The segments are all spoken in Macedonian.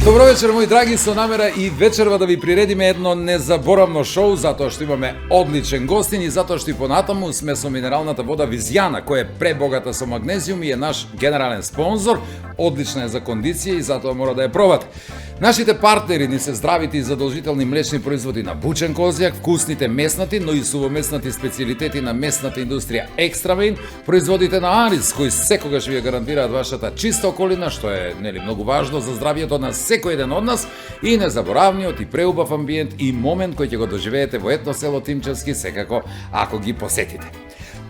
Добро вечер, мои драги, со намера и вечерва да ви приредиме едно незаборавно шоу, затоа што имаме одличен гостин и затоа што и понатаму сме со минералната вода Визјана, која е пребогата со магнезиум и е наш генерален спонзор. Одлична е за кондиција и затоа мора да ја пробате. Нашите партнери ни се здравите и задолжителни млечни производи на бучен козјак, вкусните меснати, но и сувомеснати специјалитети на месната индустрија Екстрамейн, производите на Арис, кои секогаш ви ја гарантираат вашата чиста околина, што е многу важно за здравието на секој еден од нас, и незаборавниот и преубав амбиент и момент кој ќе го доживеете во етно село Тимчевски секако ако ги посетите.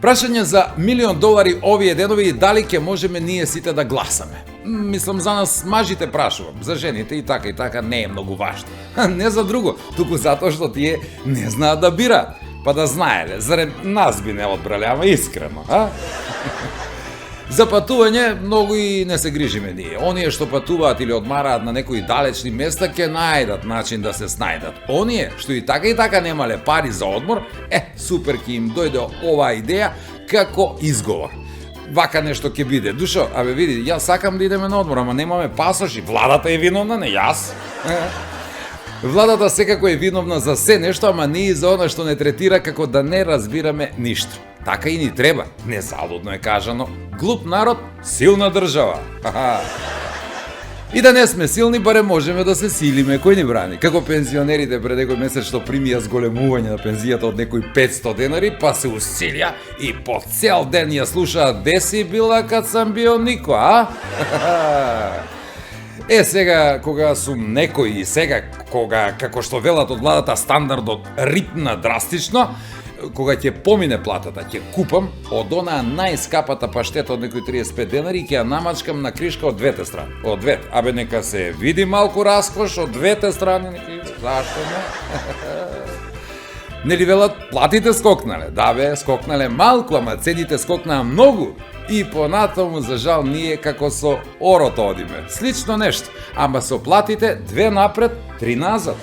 Прашање за $1.000.000 овие денови и дали ќе можеме ние сите да гласаме. Мислам, за нас мажите прашувам, за жените и така не е многу важно. Не за друго, туку затоа што тие не знаат да бираат. Па да знаеле, зарем нас би не одбрале, ама искрено, а? За патување многу и не се грижиме ние. Оние што патуваат или одмараат на некои далечни места ќе најдат начин да се снајдат. Оние што и така немале пари за одмор, супер ќе им дојде оваа идеја како изговор. Вака нешто ќе биде. Душо, види, јас сакам да идеме на одмор, ама немаме пасоши. Владата е виновна, не јас. Владата секако е виновна за се нешто, ама не и за она што не третира како да не разбираме ништо. Така и ни треба. Незалудно е кажано. Глуп народ, силна држава. И да не сме силни, барем можеме да се силиме. Кој ни брани? Како пензионерите пред некој месец што примија зголемување на пензијата од некои 500 денари, па се усилија и по цел ден ја слушаат деси била кад сам био нико, а? Сега, кога сум некој и сега, кога, како што велат од владата, стандардот рипна драстично, кога ќе помине платата, ќе купам од онаа најскапата паштета од некои 35 денари и ќе ја намачкам на кришка од двете страни. Од двете. Нека се види малку раскош од двете страни. Зашто не? Нели велат, платите скокнале? Да бе, скокнале малку, ама цените скокнаа многу. И понатаму, за жал, ние како со орото одиме. Слично нешто. Ама со платите 2 напред, 3 назад.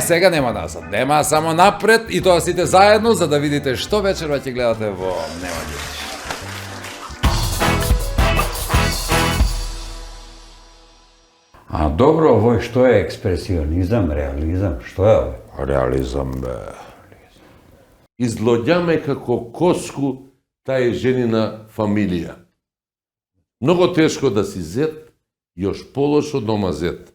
Сега нема назад, нема само напред и тоа сите заедно за да видите што вечерва ќе гледате во Нема ѓутиш. А добро, овој што е експресионизам, реализам, што е овој? Реализам, бе. Излоѓаме како коску таа женина фамилија. Много тешко да си зет, још полошо дома зет.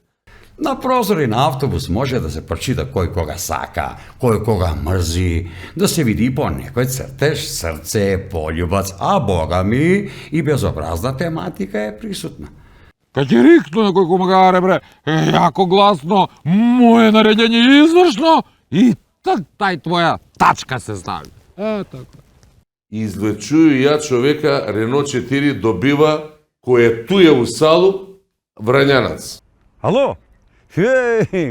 На прозори на автобус може да се прочита кој кога сака, кој кога мрзи, да се види и по некој цртеж, срце, пољубац, а бога ми и безобразна тематика е присутна. Кај ќе рикну некој комагаре, бре, јако гласно, моје наредење е извршно и тај твоја тачка се стави. Така. Извлечую ја човека, Рено 4 добива, кој е туја у салу, Врањанац. Ало?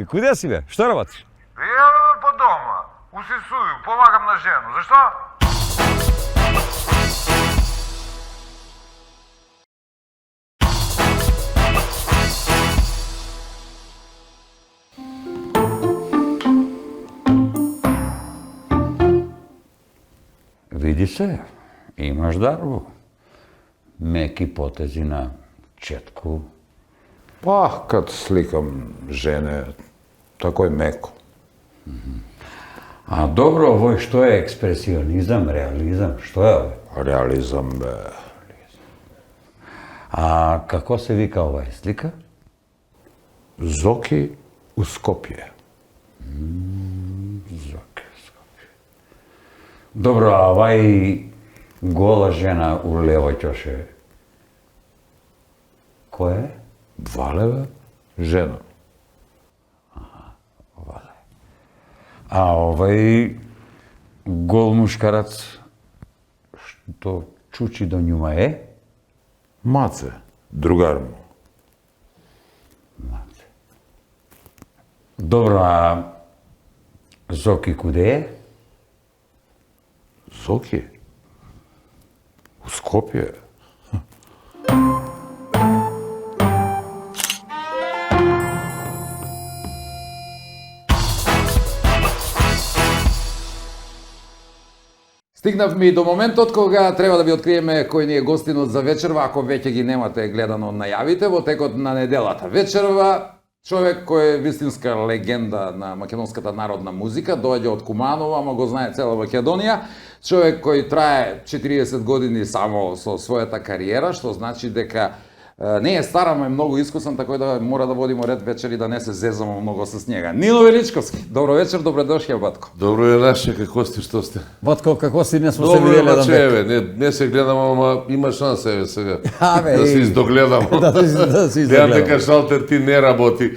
Куде си бе? Што работиш? Ја по дома. Усисую, помагам на жену. Зашто? Види се, имаш дарбо. Меки потези на четку. Па, кад сликам жене, такој меко. А добро, овој што е експресионизам, реализам, што е овој? Реализам, бе. А како се вика оваа слика? Зоки у Скопје. Зоки у Скопје. Добро, а овај гола жена у лево ќоше, кој е? Валева жена. Вале. А овај гол мушкарац што чучи до њума е? Маце, другар му. Маце. Добро, а Зоки куде е? Зоки? У Скопје. Стигнавме и до моментот кога треба да ви откриеме кој ни е гостинот за вечерва, ако веќе ги немате гледано најавите во текот на неделата. Вечерва, човек кој е вистинска легенда на македонската народна музика, доаѓа од Куманово, ама го знае цела Македонија. Човек кој трае 40 години само со својата кариера, што значи дека не е стар, ама е многу искусан, така да мора да водиме ред вечер и да не се зезамо многу с njega. Нино Величковски, добро вечер, добредошли, батко. Добро е наше, како сте, што сте? Батко, како си, не смо се Добро е, видели еден маче, век. еве, не се гледам, ама има шанса, еве, сега. Абе, Да се ей. издогледам. Да се Гледам дека изгледа. шалтер ти не работи.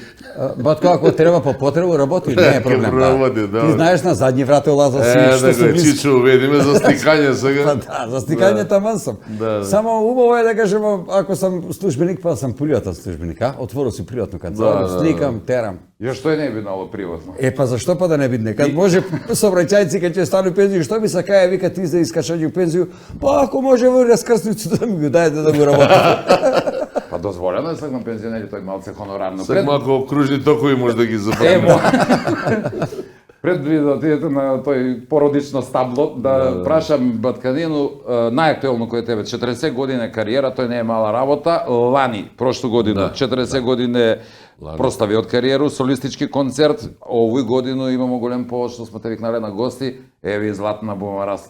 Батко, ако треба по потребу работи, не е проблем. Ќе работи, да. Ти знаеш на задни врата улаза си, Е, што да се го близко. Чичо уведиме за стикање Па сега. да, за стикање таман сум. Да. Само убаво е да кажемо, ако сум службеник, па сум приватен службеник, а? Отворил си приватну канцеларија, Да. стикам, терам. Ја што е не би нало приватно? Па зашто па да не бидне? Кад може сообраќајци кога ќе стану пензија, што би сакаја вика ти за искачање у пензија? Па ако може во раскрсницу да ми го дајте да го работи. Па дозволено е сега на пензионери тој малце хонорарно. Сега малку окружни токови може да ги Емо, забравим. пред ви да отидете на тој породично стабло, да прашам Батканину, најактуелно кој е тебе, 40 години кариера, тој не е мала работа, лани, прошлу година, 40 години простави од кариеру, солистички концерт, овој годину имамо голем повод што сме те викнале на гости, еви златна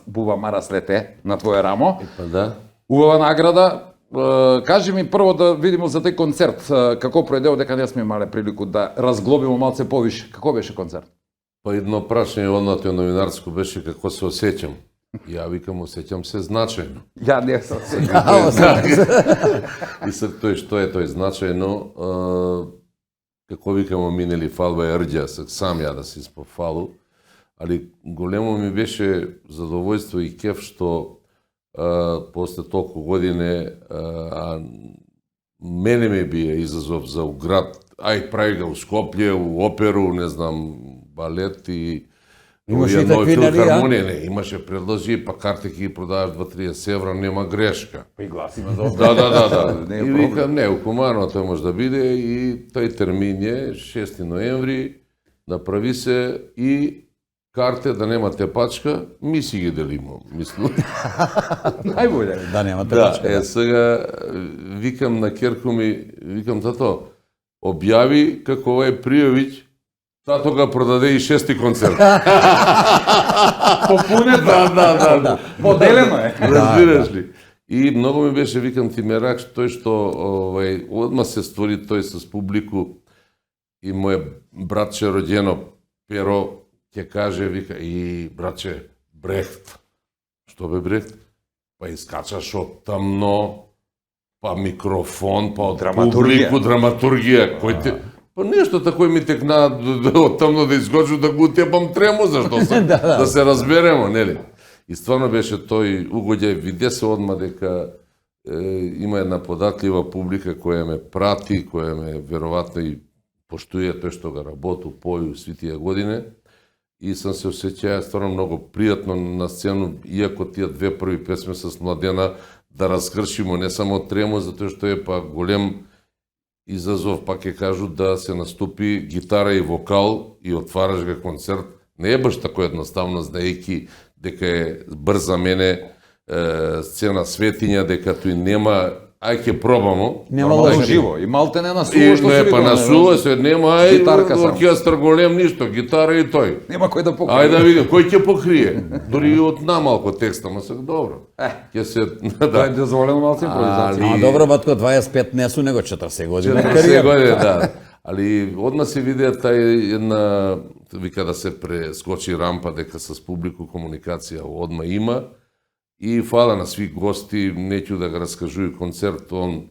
буба Марас лете на твое рамо. Па да. Убава награда. Кажи ми прво да видиме за тој концерт, како проедео, дека не сме имале прилику да разглобиме малце повише. Како беше концерт? Па едно прашање однато новинарско беше како се осеќам. Ја викам, осеќам се значајно. Ја не сум се. И сега тој што е тој значајно, како викамо минели фалба е рѓа, сега сам ја да се испофалу, али големо ми беше задовојство и кеф што после толку години, а мене ме бие изазов за град, ај прави го у Скопје, у оперу, не знам, балет и Имаше и едно такви, нели, а? филхармонија, не, имаше предложи, па карти ги продаваш 2-30 евра, нема грешка. И глас има за Да. Не е И проблем. викам, не, у Куманово тој може да биде и тој термин е 6 ноември, направи се и карте да нема тепачка, ми си ги делимо, мислам. Најболе. Да немате Да, рачка. сега викам на керку ми, викам тато, објави како овој Пријовиќ, тато га продаде и 6-ти концерт. Попунето. Да. Поделено е. Разбираш ли? И многу ми беше, викам ти мерак, тој што одма се створи тој с публику и мој братче роđено Перо ќе каже, вика, и братче, Брехт. Што бе Брехт? Па искачаш од тамно, па микрофон, па од Драматургија. публику, драматургија. Кој те... Па нешто такој ми текна од тамно да изгочу да го утепам тремо, зашто се, да се разберемо, нели? И стварно беше тој угоѓај, виде се одма дека има една податлива публика која ме прати, која ме веројатно и поштуе тој што го работу, поју сви тие години. И сам се осеќаја стварно многу пријатно на сцену, иако тие две први песми с Младена да раскршимо не само тремо, затоа што е па голем изазов, пак ќе кажу, да се наступи гитара и вокал и отвараш га концерт. Не е баш тако едноставно, знаејќи дека е брз за мене сцена светиња, дека тој нема, ај ќе пробамо. Нема Нормално лошо. живо. И малте не на И суво што не, се па викаме, на сува се, нема, ај, Гитарка само. оркестар голем, ништо, гитара и тој. Нема кој да покрие. Ајде да видим, кој ќе покрие? Дори и од намалко текста, ма сега добро. Ќе се, Да е дозволено малце импровизација. А добро, батко, 25 не су, него 40 години. 40 години, да. Али одма се видеа тај една, вика да се прескочи рампа дека с публику комуникација одма има. И фала на сви гости, неќу да го раскажуј концерт, он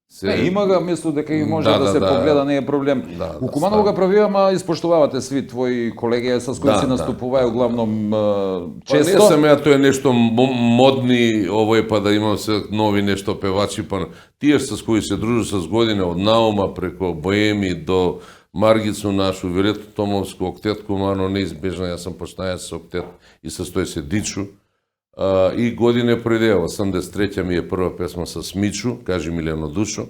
се... Не, има ga, мислу дека и може Да, да да, се да. погледа, не е проблем. Да, У да, Куманово ставам. ga прави, ама испоштувавате сви твои колеги с кои Да, си да. наступувај углавном Па не често. сам ја, тоа е нешто модни, овој па да имам се нови нешто певачи, па тие с кои се дружу с година од Наума преко Боеми до Маргицу нашу, Вилето Томовско, Октет Кумано, неизбежно, јас сам почнаја со Октет и со тој се Дичу. И године преде, 83-ја ми е прва песма с Мичу, кажи Милено Душо,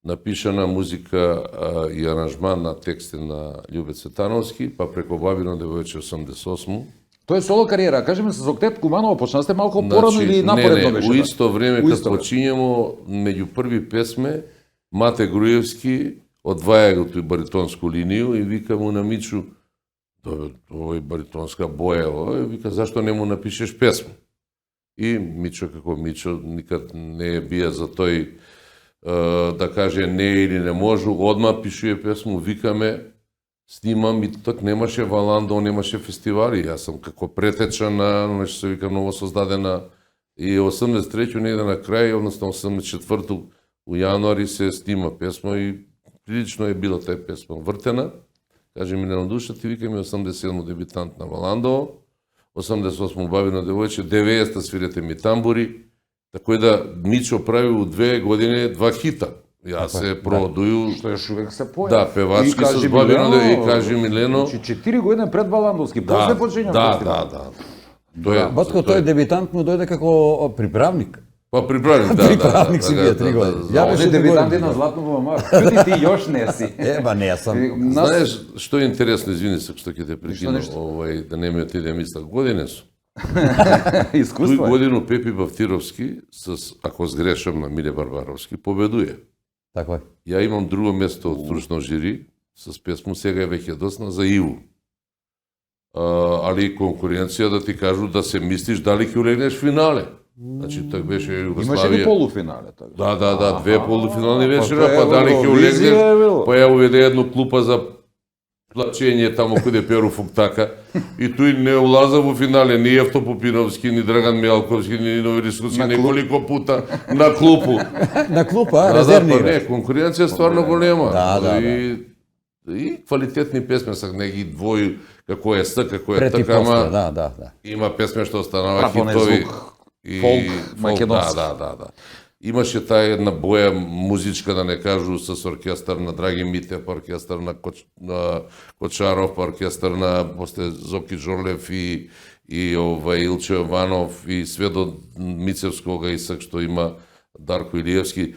напишана музика и аранжман на тексти на Љубе Цветановски, па преко Бабино девојче 88 Тоа е соло кариера. Кажи ми, со Октет Куманово почнавте малку порано или напоредно беше? у исто време У кога исто време. почињемо меѓу први песме Мате Груевски одваја го тој баритонску линiju и вика му на Мичу, овој баритонска боја, овој, вика, зашто не му напишеш песма? И Мичо, како Мичо, никад не е бија за тој да каже не или не можу, одма пишуе песму, викаме, снимам и так немаше Валандо, немаше фестивали. Јас сум како претеча на, нешто се вика, ново создадена и 83-ќу негде на крај, односно 84-ту у јануари се снима песма и прилично е била тај песма вртена. Каже ми на душа, ти вика ми 87 дебитант на Валандо, 88 бавино девојче, 90 свирете ми тамбури, така да Мичо прави у 2 години 2 хита. Јас се продуju, Што још увек се поја. да, певачки со бавино и кажи Милено. Значи 4 години пред Валандовски, после почиња фестивал. Да. Тоа е, Батко, тој дебитант му дојде како приправник. па приправник, да. Приправник си бија 3 години. Ја Ја беше беше 3 дебитанти години. на Златно Бубамар. Чуди ти још не си. Еба, не сам. Знаеш што е интересно, извини се што ќе те прекинам, нешто? да не ми отиде мисла, години су. Искуство Тој е. годину Пепи Бавтировски с, ако сгрешам на Миле Барбаровски, победуе. Така е. Ја имам друго место од стручно жири с песму, сега е веќе досна за Иву. Али конкуренција да ти кажу да се мислиш дали ќе улегнеш в финале. Значи, так беше Имаше ли Југославија. полуфинале така? Да, две полуфинални вечера, тоа е па дали ќе Евровизија, улегнеш, било. па ја уведе едно клупа за плачење таму каде Перу Фуктака и тој не улаза во финале ни Евто Попиновски, ни Драган Мјалковски, ни Нови Рисковски, неколико пута на клупу. На клупа, Да, резервни па играч. не, конкуренција е стварно голема. Да. И квалитетни песме, сак не ги двои како е С, како е Пред и така, после, ама да. има песме што останава Прапонен хитови. звук, И фолк, македонски. Да. Имаше таа една боја музичка, да не кажу, с оркестар на Драги Митев, оркестар на Кочаров, оркестар на после Зоки Джорлев и Илче Јованов и све до Мицевскога и сак што има Дарко Илиевски.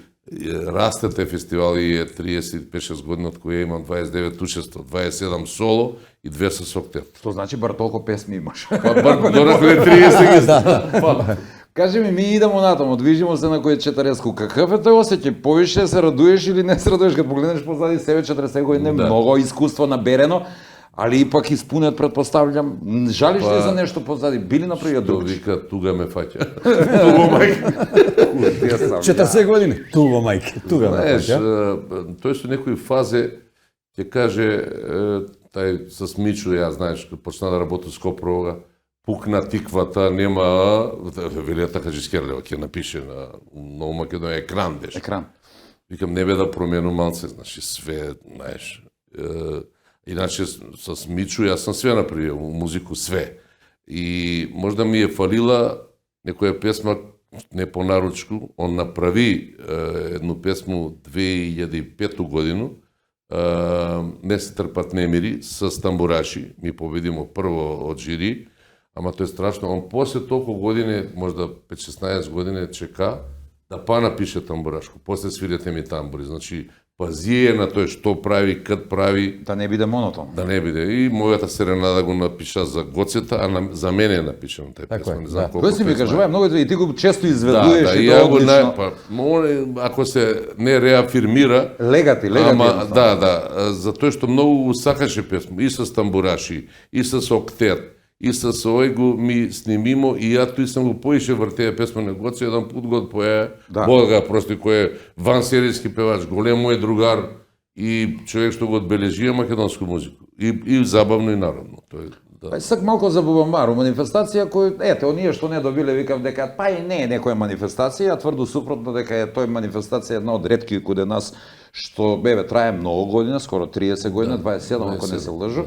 Расте те фестивали е 35-6 години од кои имам 29 учество, 27 соло и 2 со Октет. Што значи бар толку песми имаш? Па доракле 30 ги. Кажи ми идемо натаму, движимо се на кој 40. Какав е тој осеќај? Повише се радуеш или не се радуеш? Кад погледнеш позади себе 40 години, Да. многу искуство наберено, али ипак испунет, предпоставljam. Жалиш ли за нешто позади? Били направи Тоа друг? вика, туга ме фаќа. Туго мајка. 40 години. Туго, мајке. Туга, Знаеш, мајке. тој со некои фазе ќе каже, тај со Мичо, ја знаеш, кога почна да работи со Копровога, пукна тиквата, нема, велета Хаджискерлева ќе напише на Ново Македонија екран беше. Екран. Викам, не бе да промену малце, значи све, знаеш. Иначе со Мичо јас сам све направил, музику све. И можда ми е фалила некоја песма не по наручку, он направи едну песму 2005 годину, Не се трпат немири, с тамбураши, ми победимо прво од жири, ама тоа е страшно, он после толку години, можда 5-16 години чека, да па напише тамбурашко, после свирете ми тамбури, значи пазие на тој што прави, кад прави, Да не биде монотон. да не биде. И мојата серенада го напиша за Гоцета, а за мене е напишано тај Така песма, е, не знам да. колку. Кој си ми тој кажува, знае. многу и ти го често Да, изведуваш и и тоа ја го одлично. нај, па, ако се не реафирмира, Легати. ама едноставно. да, затоа што многу сакаше песма, и с тамбураши, и с октет, и с овој го ми снимимо, и ја тој сам го поише вртеја песма на Гоце, еден пут го поја, Да. Бога, прости, кој е вансеријски певач, голем мој другар, и човек што го одбележија македонску музику. И забавно и народно. Тоа е, да. Па сак малку за Бубамару, манифестација кој, ете, оние што не добиле, викав дека па и не е некоја манифестација, а тврдо супротно дека е тој манифестација една од ретки каде нас што бебе трае многу година, скоро 30 година, 27 ако не се лжу.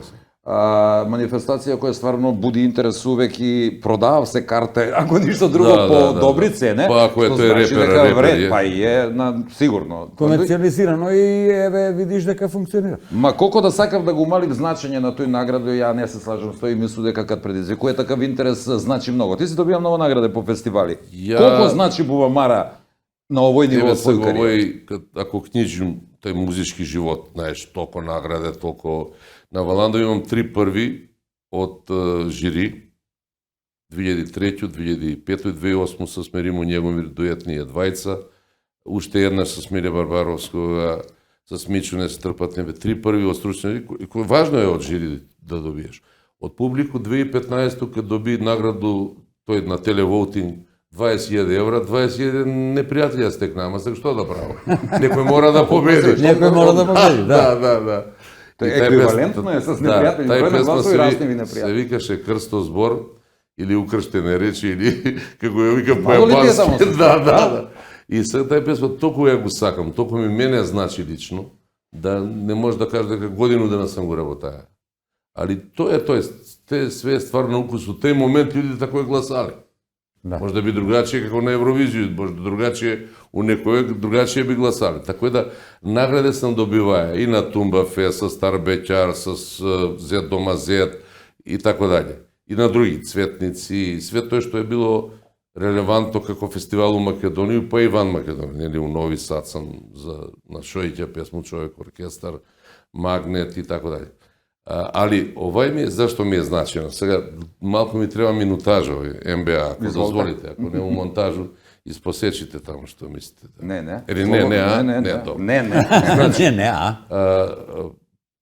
Манифестација која стварно буди интерес увек и продава се карте, ако ништо друго Да, по да. добри цене. Па, ако е што тој значи репер, дека репер вред, е. па и е на сигурно. Комерцијализирано и еве видиш дека функционира. Ма колку да сакав да го умалим значење на тој награду, ја не се слажам со тоа и мислам дека кад предизвикува такав интерес значи многу. Ти си добија многу награди по фестивали. Колку значи Бубамара на овој ниво Еве од сега свој кариера? овој, ако книжим тој музички живот, знаеш, толку награде, толку... На Валандо имам 3 први од жири, 2003, 2005 и 2008 со Смиримо Njegomir дуетнија двајца, уште еднаш со Смире Барбаровскога, со Мичо не се трпат небе, 3 први од стручни, кој важно е од жири да добиеш. Од публику 2015 кога доби награду тој на телевоутинг 21 евра, 21 непријателја стекна, ама сега што да право? Некој мора да победи. Некој мора да победи, да. Да. Тоа е еквивалентно е с непријатели, тај број на песма гласови разниви се непријатели. викаше Крсто збор или укрштене речи или како ја вика Мало ли тие само појапански. се Да. И сега тај песма толку ја го сакам, толку ми мене значи лично да не може да кажа дека годину дена сам го работаја. Али тоа е те све ствар на укус, во тој момент луѓето тако е гласали. Да. Може да би другачие како на Евровизија, може да другачие у некој другачие би гласали. Така да награде сам добиваја и на Тумба Фест, со Стар Беќар, со Зет дома Зет и така дале. И на други цветници, и све тоа што е било релевантно како фестивал у Македонија, па и ван Македонија, нели у Нови Сад сам на Шојќа песму Човек оркестар, Магнет и така дале. Али овај ми е зашто ми е значено. Сега малку ми треба минутажа овој МБА, ако дозволите, ако не у монтажу, испосечите таму што мислите. Не. Или не, добро. Не.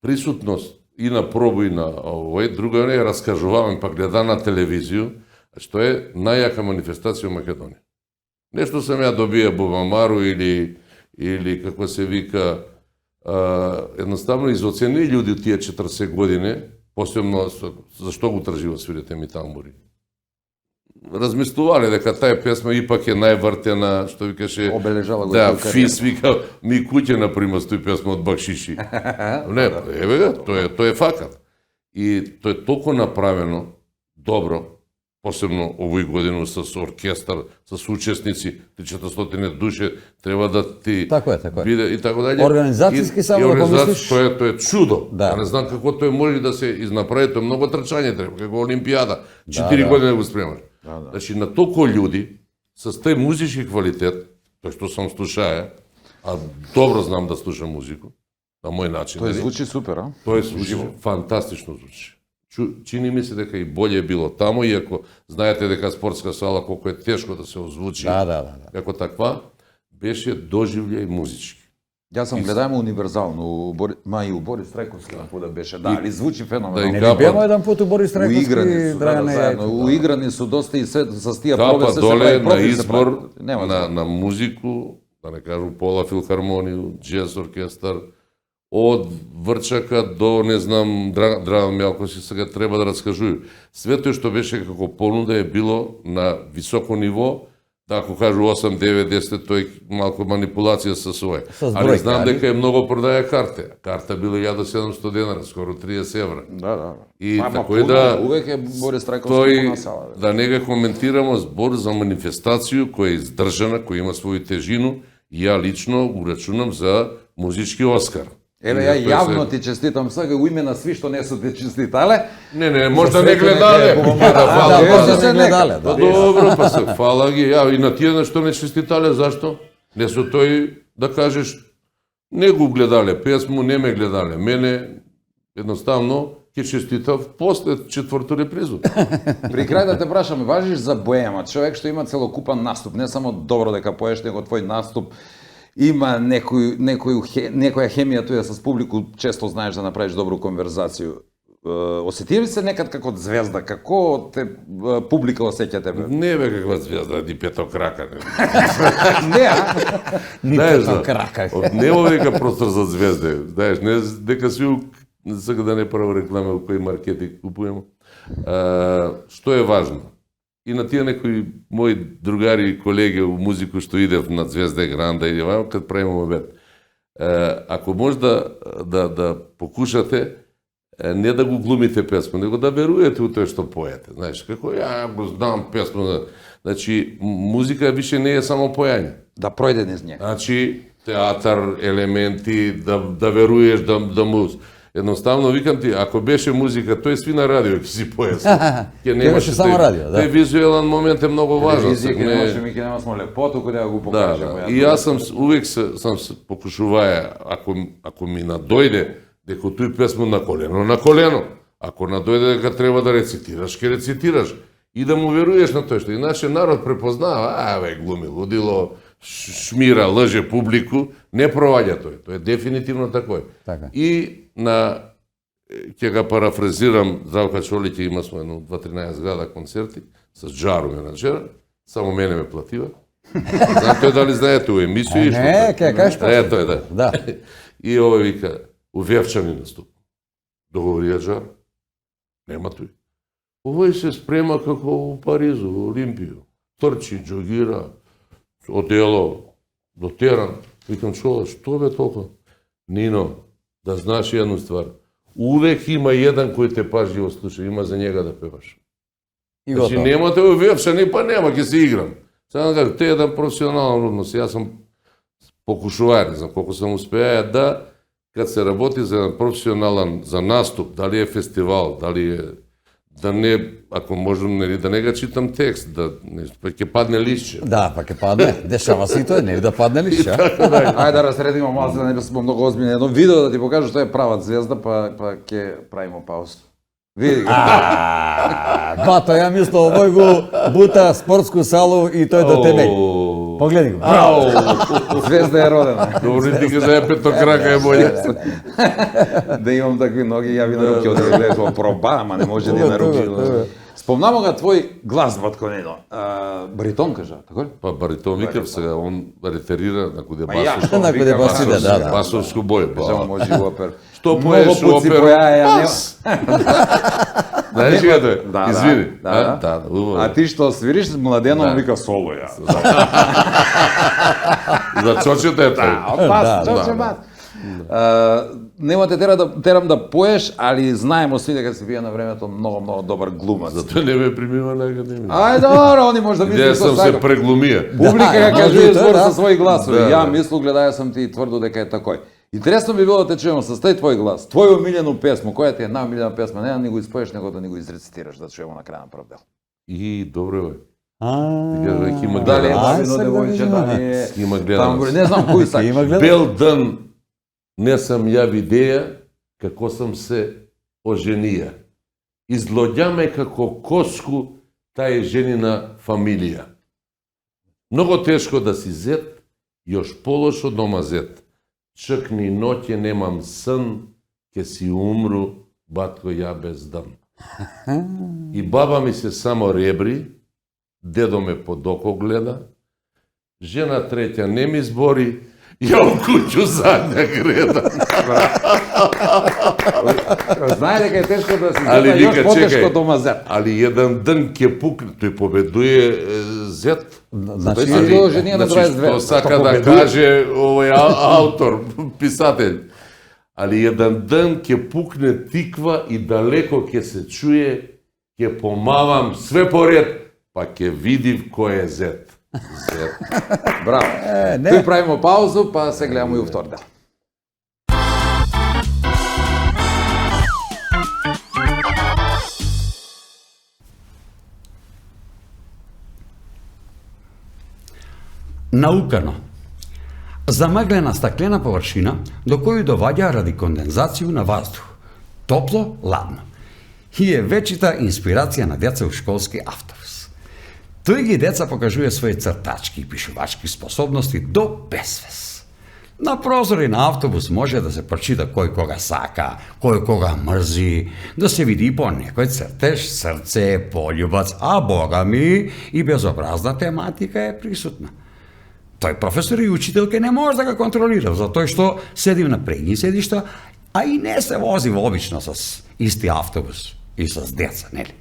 Присутност и на пробу и на овој, друго не е раскажуваме, па гледа на телевизију, што е најака манифестација во Македонија. Нешто сам ја добија Бубамару или како се вика, едноставно изоцени луѓе тие 40 години, посебно зашто го тржива свирите ми тамбури. Размислувале дека таа песма ипак е највртена, што викаше, Обележала го да, тој Фис вика ми куќе на пример тој песма од Бакшиши. Не, еве га, тоа е факат. И тоа е толку направено добро, посебно овој годину со оркестар, со учесници, 400 души треба да ти Така е. биде и така дале. Организацијски само да помислиш. Тоа е чудо. Да. Не знам како тоа може да се изнаправи, тоа многу трчање треба, како Олимпијада. 4 години го спремаш. Значи на толку луѓе со тој музички квалитет, тоа што сам слушаја, а добро знам да слушам музику на мој начин. Тоа звучи супер, а? Тоа звучи фантастично звучи. Чини ми се дека и боле било таму, иако знаете дека спортска сала колку е тешко да се озвучи. Да. Како таква, беше доживљај музички. Јас сам гледајам универзално, ма и у Борис Трајковски на пуда беше, да, али звучи феноменално. Да, и Не беме еден пат у Борис Уиграни Трајковски, су, Драгане, заедно, уиграни су доста и се с тие Капа проби се доле прави, на проби се избор прави. Нема на музику, да не кажу пола филхармонiju, джез оркестар, од Врчака до, не знам, Драган Мјалковски сега треба да раскажуju. Све тоа што беше како понуда е било на високо ниво, да ако кажу 8, 9, 10, тој малку манипулација со свој. Али знам дека е многу продаја карте. Карта било 1700 денара, скоро 30 евра. Да. И Ама тако е пуна, да увек е Борис Трајковски тој пуна сала. Бе. да не га коментирамо збор за манифестација која е издржана, која има своју тежину, и ја лично урачунам за музички Оскар. Еве ја јавно ти честитам сега у име на сви што не су ти честитале. Не, можда не гледале. Може се не гледале, да. Добро, па се фала ги. Ја и на тие на што не честитале, зашто? Не со тој да кажеш не го гледале песму, не ме гледале мене, едноставно ќе честитав после четврто репризу. При крај да те прашаме, важиш за боема, човек што има целокупен наступ, не само добро дека поеш, него твој наступ има некоја хемија туја с публику, често знаеш да направиш добру конверзацiju. Осети ли се некад како звезда, како те публика осеќа тебе? Не бе каква звезда, ни петокрака. Не, а? Знаеш, крака. нема дека простор за звезде. Знаеш, не дека си сега да не правам реклама кој маркетинг купуваме. Што е важно? И на тие некои мои другари и колеги у музику што идев на Звезда Гранда или вамо, кад правиме обед. Ако може да покушате, не да го глумите песма, него да веруете у тоа што поете. Знаеш, како ја го знам песма. Значи, музика више не е само појање. Да пројде низ неја. Значи, театар, елементи, да веруеш, да му... Едноставно викам ти, ако беше музика, тој сви на радио ќе си појас. Ќе немаше само радио, да. Тој визуелен момент е многу важен. Телевизија ќе немаше, ми ќе немасмо лепоту кој да го покажеме. Да. И јас сам увек сам покушуваја, ако ми надојде дека тој песма на колено. Ако надојде дека треба да рецитираш, ќе рецитираш. и да му веруеш на тој што и нашиот народ препознава, глуми лудило, шмира, лъже публику, не проваѓа тој. Тој е дефинитивно такој. Така. И ќе ga парафразирам, Здравка Чолиќ има свој 2-13 града концерти, с Джару менаджера, само мене ме платива. Знаете дали знаете у емисија? Не, ќе кажеш после. Тој, да. Да. И овој вика, у Вевчани наступ. Договорија Джар. Нема тој. Овој се спрема како у Паризу, у Олимпију. Трчи, джогира, одело, дотеран. Викам, Чола, што бе толку? Нино, да знаеш едну ствар. Увек има еден кој те пажливо слуша, има за njega да певаш. И Значи готово. немате у Вевчани, па нема, ќе се играм. Сега кажа, те е еден професионален однос. Јас сум покушувај, не знам колку сам успеа да, кад се работи за еден професионален, за наступ, дали е фестивал, дали е, да не, ако можам, нели, да не га читам текст, да не, па ќе падне лишче. Да, па ќе падне. Дешава се и тоа, нели да падне ли ша? Ајде да разредимо малку, за да не сме многу озбилни. Едно видео да ти покажу што е прават звезда, па ќе правиме пауза. Види го. Бато, ја мислам, овој го бута спортску салу и тој до тебе. Погледи го. Браво! Звезда е родена. Добре ти кажа, е петокрака е боље. Да имам такви ноги, ја ви на руки од да гледаш во проба, ама не може да има руки. Спомнамо га твој глас, Батко Недо. Баритон кажа, така ли? Па баритон викав сега, он ретерира на куде Па ја, басовско. На куде басиде, да. Басовско бој. Кажа, може и опер. Што Многу поеш пut си опер? појаја, ја Бас! Знаеш ја тоа? Да, Извини. да. Да, убаво. А ти што свириш с младеном, Да. вика соло ја. За чочето е тој. Бас, чоче бас. Нема те терам да поеш, али знаемо сви дека си вие на времето многу добар глумац. Затоа не ме примива на академија. Ај добро, они може да Идеја мислат сам што се сака. преглумија. Публика ја Да, кажува да, збор да. со своји гласови. Да, Ја да. мислу, гледаја сам ти тврдо дека е такој. Интересно би било да те чуеме со тај твој глас. Твоја омиljenu песма, која ти е најомиljena песма, не да ни го испоеш, него да ни го изрецитираш, да чуеме на крај на прв дел. И добро бе. А, Сега веќе има Дали е гледаност. Бабино сега да девојче, видиме. дали е... Има Там, гледаност. не знам кој сакаш. има гледа. Бел ден не сам ја видеја како сам се оженија. Излоѓаме како коску тај женина фамилија. Многу тешко да си зет, још полошо дома зет. Чак ни ноќе немам сон, ке си умру, батко ја без дан. И баба ми се само ребри, дедо ме под око гледа, жена треќа не ми збори, ја у куќу задња греда. Знае дека е тешко да си Али зета, вика, још потешко чекај. дома зет. Али еден ден ќе пукне, тој победуе зет. Значи, Тој си бил женија на 22. Што сака Што да победува? каже овој автор, писател. Али еден ден ќе пукне тиква и далеко ќе се чуе, ќе помавам све поред, па ќе видив кој е зет. Зет. Браво. не. Тој правиме паузу, па се гледаме и у втор дел. Наукано. Замаглена стаклена површина до коju доваѓа ради кондензацију на ваздух. Топло, ладно. И е вечита инспирација на деца у школски автобус. Тој ги деца покажува своји цртачки и пишувачки способности до безвес. На прозори на автобус може да се прочита кој кога сака, кој кога мрзи, да се види и по некој цртеж, срце, пољубац, а бога ми и безобразна тематика е присутна. Тој професор и учителка не може да го контролира, затоа што седим на предни седишта, а и не се вози вообично с исти автобус и с деца, нели?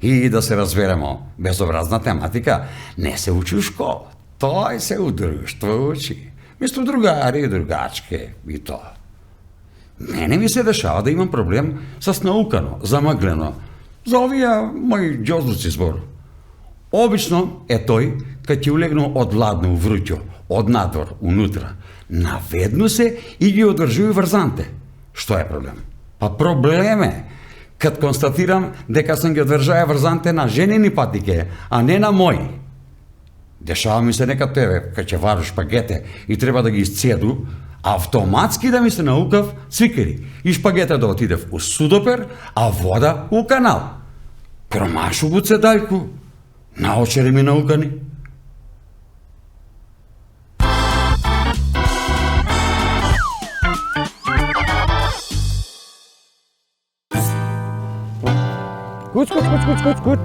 И да се разберемо, безобразна тематика не се учи у школа. Тој се у друштво учи. Мисто другари и другачке и тоа. Мене ми се дешава да имам проблем с наукано, замъглено, за овие мои џоздуци збор. Обично е тој кад ќе улегну од ладно у вруќо, од надвор, унутра. Наведну се и ги одржуju врзанте. Што е проблем? Па проблем е кад констатирам дека сам ги одржаја врзанте на женини патике, а не на мои. Дешава ми се нека тебе, кад ќе вариш шпагете и треба да ги изцеду, автоматски да ми се наукав цвикери и шпагета да отидев у судопер, а вода у канал. Кромашу буцедајку, наочери ми наукани. Куц, куц, куц, куц, куц, куц.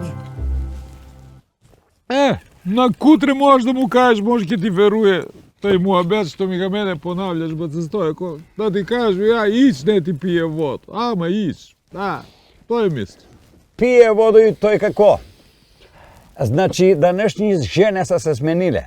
На кутре можеш да му кажеш, може ќе ти веруе тој муабет што ми га мене понављаш, ба се стојако. Да ти кажу, ја ич не ти пие воду. Ама ич. Да, тој мисли. Пие воду и тој како? Значи, данешни жене са се смениле.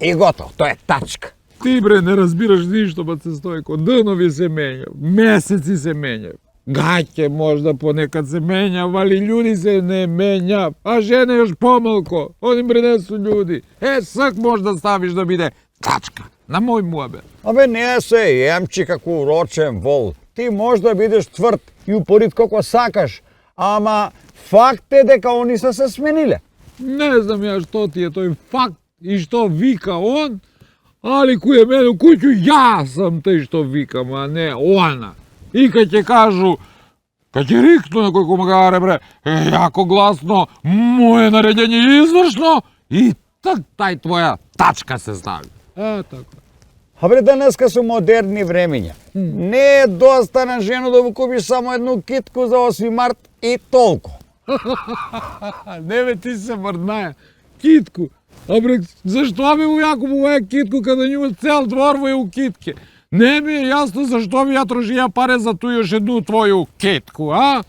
И готово, тоа е тачка. Ти бре не разбираш ништо, ба се стојако. Дънови се менја, месеци се менја. Гаќе можда понекад се менја, али људи се не менја, а жене још помалко. Они бре не су људи. Сак може да ставиш да биде тачка на мој муабет. Абе, не се јемчи како урочен вол. Ти може да бидеш тврд и упорит како сакаш, ама факт е дека они са се смениле. Не знам ја што ти е тој факт и што вика он, али кој е мене у куќу, ја сам тој што викам, а не она. И кај ќе кажу, кај ќе рикну некој комагаре, бре, јако гласно, моје наредење е извршно, и так тај твоја тачка се стави. Така. А бре, денеска су модерни времиња. Не е доста на жену да му купиш само едну китку за 8 март и толку. Не бе, ти се мрднаја. Китку. А бре, зашто ми му јако му е китку када њу цел двор во е у китке? Не ми е јасно зашто ми ја троши ја паре за ту још едну твоју китку, а?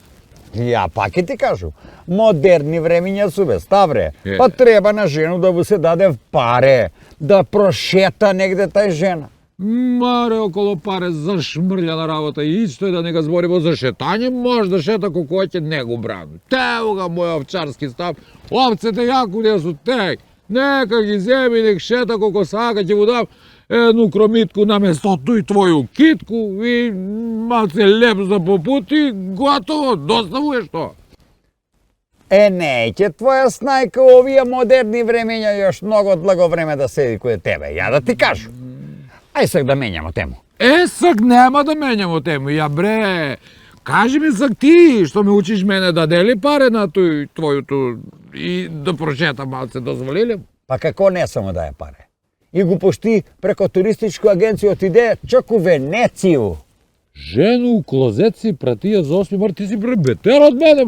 Ја пак ќе ти кажу, модерни времиња су бе, ставре. Па треба на жену да му се даде паре, да прошета негде тај жена. Маре около паре за шмрљана работа и исто е да не га збориме за шетање, може да шета колко ќе не го брани. Тево га мој овчарски став, овцете јако не су теј, нека ги земи, нек шета колко сака, ќе му дам едну кромитку наместо тој твоју китку и малце лепза по пут и готово, доста му е што. Не, ќе твоја снајка у овие модерни времења још многу длго време да седи кој тебе, ја да ти кажу. Ај сак да менјамо тему. Сак нема да менјамо тему, ја бре. Кажи ми сак ти, што ме учиш мене да дели паре на тој твојуту и да прошета малце, дозволи ли? Па како не само да е паре? И го пушти преко туристичку агенција отиде чак у Венеција. Жену у клозет си пратија за 8 март, ти си бетер од мене,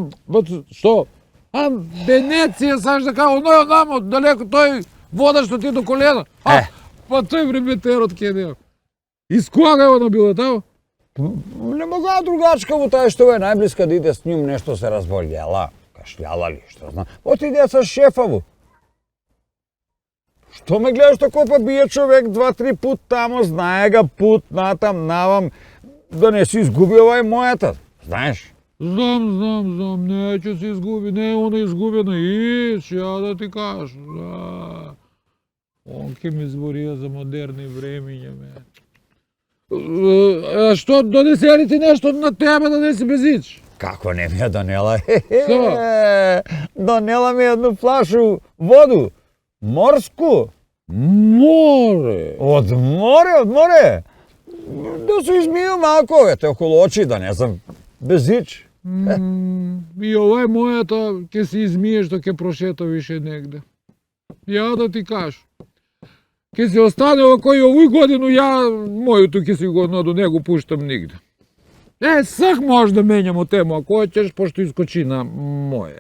што? А Венеција, саш да кажа, оној намо, далеко тој вода што ти до колена. Па тој бетер од кеде. Из кога е оно било тамо? Не мога другачка во тај што е најблиска да иде с njim нешто се разболјала, кашљала ли, што знам. Отиде со шефаву. Што ме гледаш тако, па бие човек 2-3 пут тамо, знае га пут натам, навам, да не си изгуби овај мојата, знаеш? Знам, не ќе се изгуби, не е она изгубена, ја да ти кажу, да. Он ке ми зборија за модерни времиња, ме. А што, донесе ли ти нешто на тебе да не си без ич? Како не ми ја донела? Донела ми едну флашу воду, морску. Море! Од море. Да се измию малко, ете, около очи, да не знам, без ич. И овај мојата ќе се измие што ќе прошета више негде. Ја да ти кажу. Ќе се остане око и овој годину, ја мојуту ќе си го одно, не го пуштам нигде. Сак може да менјамо тему, ако hoćeš, пошто искочи на моје.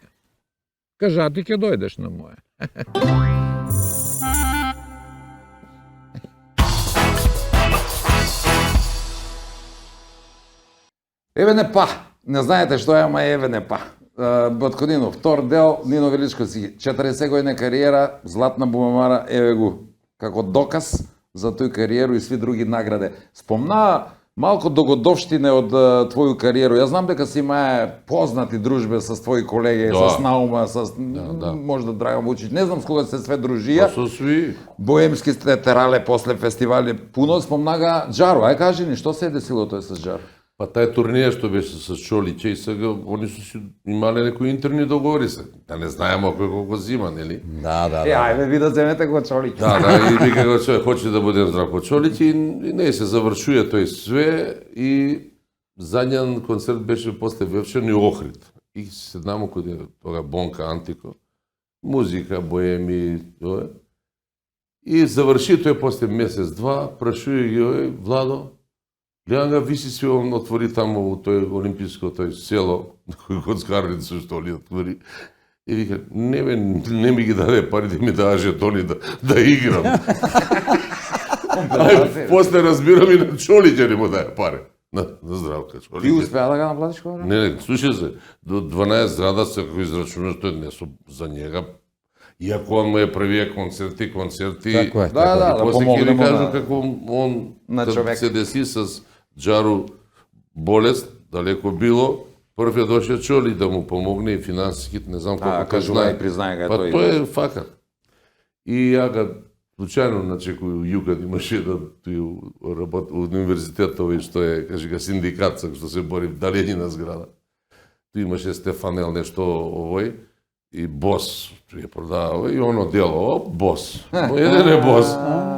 Кажа, ти ќе дојдеш на моје. Еве не па, не знаете што е, ама еве не па. Баткодино, втор дел, Нино Величко си 40 година кариера, златна бумамара, еве го, како доказ за тој кариеру и сви други награде. Спомна малку догодовштине од твоју кариеру. Јас знам дека си имае познати дружбе со твои колеги, со Наума, со можда Драган Вучич, не знам с кога се све дружија. Со сви. Боемски сте терале после фестивали, пуно спомнага Джаро. Ај кажи ни, што се е десило тој со Джаро? Па тај турнија што беше со Чоличе и сега они су си имале некои интерни договори се. Да не знаеме колку зима, нели? Да. Ајде ви да земете го Чоличе. Да, и вика го човек хоче да буде Здравко Чоличе и не се завршуе тој све и задњан концерт беше после Вевчан и Охрид. и седнамо каде тога Бонка Антико, музика, боеми, тоа. И заврши тој после месец-два, прашуе ги, Владо, гледам га виси си он отвори таму во тој олимписко, тој село, кој коцкарница што ли отвори. И вика, не ми ги даде пари да ми даа жетони да играм. После разбирам и на Чолиќа не му даде пари. На Здравка Чолиќа. Ти успеа да го наплатиш кога? Не, слушай се, до 12 рада се како израчунаш, тој не со за njega. Иако он му е првиот концерти. Така е. Да, После ќе помогнемо ви кажу на- како он на човек. се деси с Джару болест, далеко било, прв ја дошел Чоли да му помогне и финансиски, не знам колку тој кажува знае. и признае га Па тој. тој е факат. И ја га случајно на некој југад имаше да тој работи во универзитетот овој што е, кажи га синдикат што се бори в далечина зграда. Тој имаше Стефанел нешто овој и бос ја продава и оно дело, бос. Еден е бос.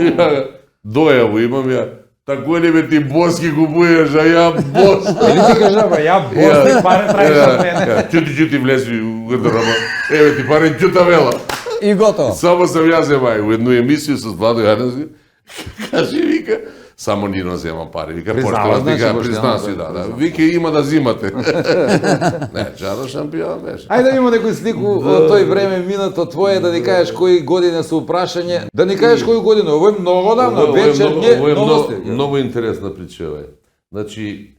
И ја дојаво имам ја, тако ли бе ти бос ги купуваш, а ја бос. Или ти кажа, бе, ја бос, пари траиш од мене. Чути влези у гардероба. Еве ти пари ќута вела. И готово. Само сам ја земај у едну емисија со Владо Јарневски. Кажи, вика, само Нино зема пари. Вика, Признава, значи, вика, поштено, признав си, да, да. Вика, има да зимате. Не, Джаро шампион беше. Ајде да има некој слику од тој време минато твое, да ни кажеш кои години се упрашање, да ни кажеш кои години, ово е многу давно, Ово е вечер, многу- не, ово е новости. Многу интересна прича, бе. Значи,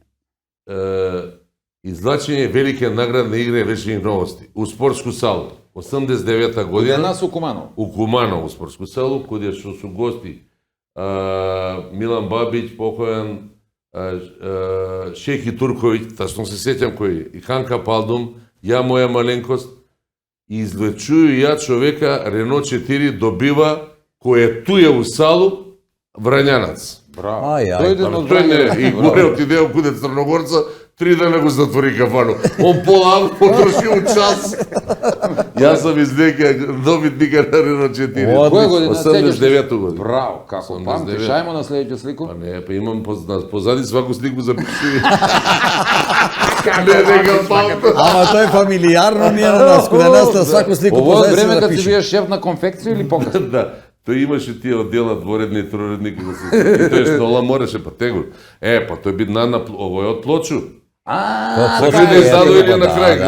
излачење велики наградни игри вечерни новости у спортску салу. 89-та Каде година. нас у Куманово. У Куманово спортску салу, каде што су гости Милан Бабиć, покојан Шеки Турковиќ, тачно се сеќам кој, и Ханка Палдум, ја моја маленкост, и извлечую ја човека Рено 4 добива кој е туја у салу Врањанац. Браво. Ај, ај. Дојде од Тој не, Врања. и горе отидео куде Црногорца, 3 дена го затвори кафану. Он пола потроши у час. Јас сам излека добитника на Рено 4. Која година? 89 година. Браво, како 89. памтиш, ајмо на следеќу слику. Па не, па имам позади сваку слику запишуи. Не, го памтам. Ама тој фамилијарно ми е на нас, кога нас на сваку слику Ово е позади се време кад си запише. биеш шеф на конфекција или показ? Да. Тој имаше тие оддела дворедни и троредни кога се и тој стола мораше па тегор. Па тој би ово е од Плочу. Може да издаду или на крај.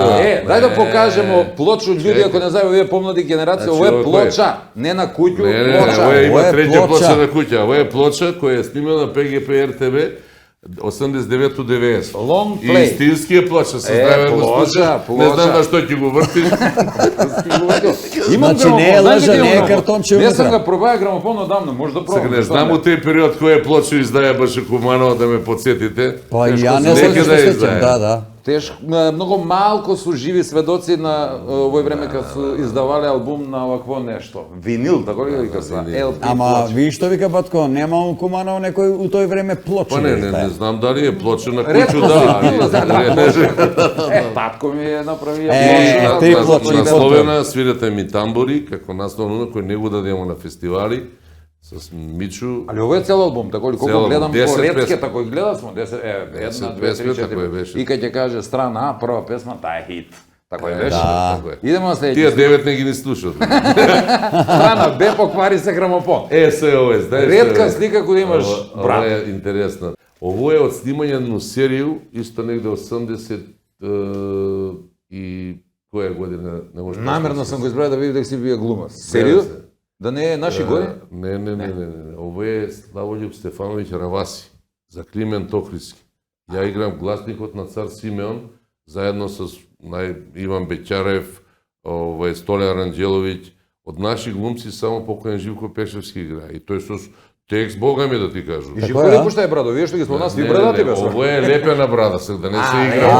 Дај да покажемо Плочу, луѓе, ако не знаеме, овие помлади генерација, ово Значи, е ово е- Плоча, не на куќу, Не, Плоча. ово има Ово е треќа Плоча. плоча на куќа. Ово е Плоча која е снимена на ПГП РТВ 89-90. Long И play. истинскија Плоча се знае го Плоча, слуша. Не Плоча. знам на што ќе го вртиш. Имам Значи, не е грамофон, знаеш лъжа, ли не е имам грамофон? картонче Не сам унутра. го пробаја грамофон одамна, може да Сега пробам. не знам у тој период кој е Плоча издаја баше Куманово да ме подсетите. Па ја не се се нека што да сеќам, издаде. да. Тешко, многу малку су живи сведоци на овој време кад су издавале албум на овакво нешто. Винил, така ли да вика се? винил. LP Ама плоча. ви што вика Батко, нема у Куманово некој у тој време плоча. Па не издаде. знам дали е Плоча на Ретко куќу, се да. видела, татко ми е направија Е, плоча. три на- плочи. Насловена свирата ми тамбури, како насловно кој не го дадемо на фестивали, с Мичу. Али ово е цел албум, така ли Цел колку албум, гледам 10 по редски, песни. така и гледав смо 10, една, 10 две, три, песни, така е четири. беше. И кај ќе каже страна А, прва песма, таа е хит. Така и беше. Да. Така е. Идемо на Тие следеќи. 9 не ги не слушат. Страна Б, поквари се грамофон. Се ова, знаеш. Ретка слика која имаш Ова брат. е интересна. Ово е од снимање на серију, исто негде 80 и која година, не може. Намерно сам го избрал да види дека си бија глумар. Серио? се. Да не е наши години? Не. Ово е Славољуб Стефановиќ Раваси, за Климент Охриски. Ја играм гласникот на цар Симеон, заедно со Иван Беќарев, Столян Ранđеловиќ. Од наши глумци само покојен Живко Пешевски игра. И тој со текст, Бога ми да ти кажу. И Живко леко што е брадо, вие што ги спомна сви брадати бе. Ово е лепена брада, сега да не се игра.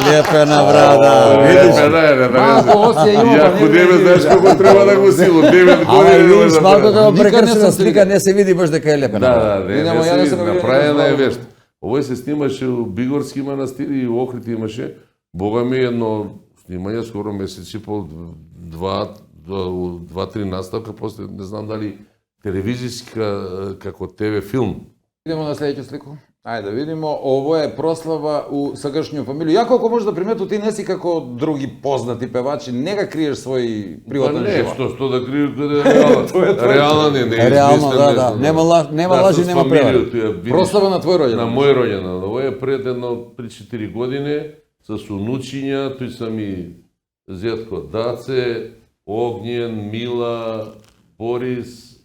Лепена брада. Видиш? Лепена е, да Малко осија има, Ја па не кудеме, види, знаеш да. како треба да го силу, 9 Ама години. и да видиш, малко направи. како Никад не прекрасна сум слика, не се види баш дека е лепена брада. Да, Видимо, ја не не се сум го види, видел, направена е не знам. вешт. Овој се снимаше у Бигорски манастир и у Охрид имаше, Бога ми едно снимање скоро месец и пол, два-три наставка, после не знам дали телевизиска како ТВ филм. Идемо на следеќу слику. Ајде да видимо, ово е прослава у сагашњу фамилија. Јако ако можеш да примету, ти не си како други познати певачи, не га криеш свој Па приватен не, живот. што да крiju каде е реална. Реална не е Реално, измислен да, нешто, нема лажи, нема превари. Прослава на твој роѓендан. На мој роѓендан. Ово е пред едно 3-4 години со унучиња, тој сам и зетко Даце, Огњен, Мила, Борис,